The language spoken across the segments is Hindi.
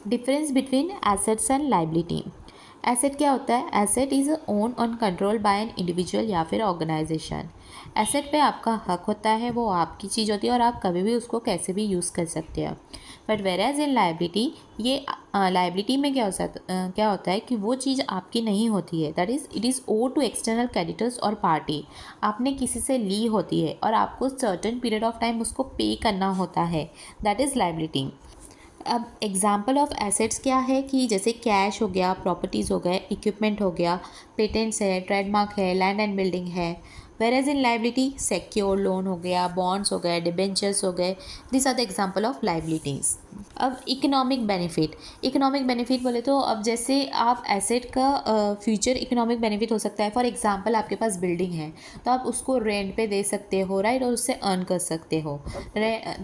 Difference between assets and liability. Asset क्या होता है? एसेट इज़ ओन और कंट्रोल बाय एन इंडिविजुअल या फिर ऑर्गेनाइजेशन। एसेट पे आपका हक होता है, वो आपकी चीज़ होती है और आप कभी भी उसको कैसे भी यूज़ कर सकते हैं। बट वेराज इन लाइबिलिटी, ये लाइबिलिटी में क्या होता है कि वो चीज़ आपकी नहीं होती है, that is it is owe to external creditors और पार्टी। आपने किसी से ली होती है और आपको सर्टेन पीरियड ऑफ टाइम उसको पे करना होता है, दैट इज़ लाइबिलिटी। अब एग्जाम्पल ऑफ एसेट्स क्या है कि जैसे कैश हो गया, प्रॉपर्टीज़ हो गए, इक्विपमेंट हो गया, पेटेंट्स है, ट्रेडमार्क है, लैंड एंड बिल्डिंग है। Whereas in liability secure loan हो गया, बॉन्ड्स हो गए, डिबेंचर्स हो गए, this are the example of liabilities. अब इकोनॉमिक बेनिफिट, इकोनॉमिक बेनिफिट बोले तो अब जैसे आप एसेट का फ्यूचर इकोनॉमिक बेनिफिट हो सकता है। फॉर एग्जांपल आपके पास बिल्डिंग है तो आप उसको रेंट पे दे सकते हो, राइट, और उससे अर्न कर सकते हो।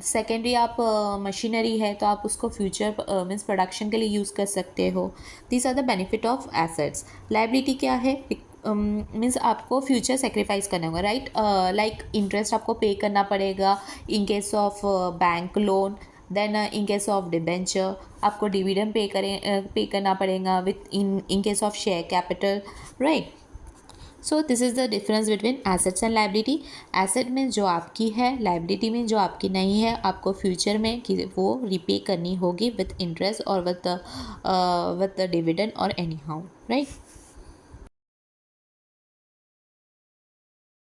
सेकेंडरी आप मशीनरी है तो आप उसको फ्यूचर मीन्स प्रोडक्शन के लिए यूज़ कर सकते हो। This are the benefit of assets. Liability क्या है? मीन्स आपको फ्यूचर सेक्रीफाइस करना होगा, राइट, लाइक इंटरेस्ट आपको पे करना पड़ेगा in case of bank loan. Then in case of debenture आपको डिविडेंड पे करना पड़ेगा with in case of share capital, right. So this is the difference between assets and liability. Asset में जो आपकी है, लाइबिलिटी में जो आपकी नहीं है, आपको फ्यूचर में कि वो रिपे करनी होगी विथ इंटरेस्ट और विथ द डिविडेंड और एनी हाउ, राइट।